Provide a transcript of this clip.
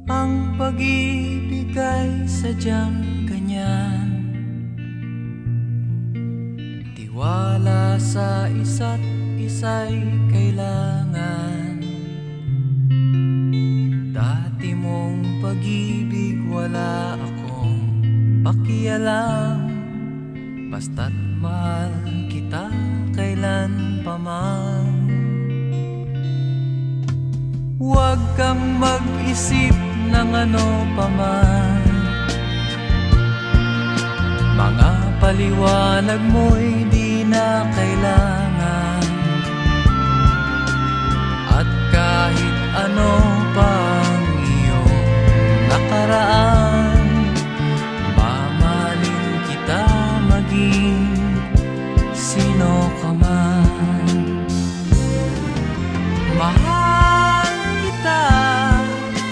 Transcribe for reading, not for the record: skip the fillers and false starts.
Ang pag-ibig ay sadyang ganyan, tiwala sa isa't isa'y kailangan. Dati mong pag-ibig wala akong pakialam, basta't mahal kita kailan pa man. Huwag kang mag-isip ng ano pa man, mga paliwanag mo'y di na kailangan. At kahit ano pa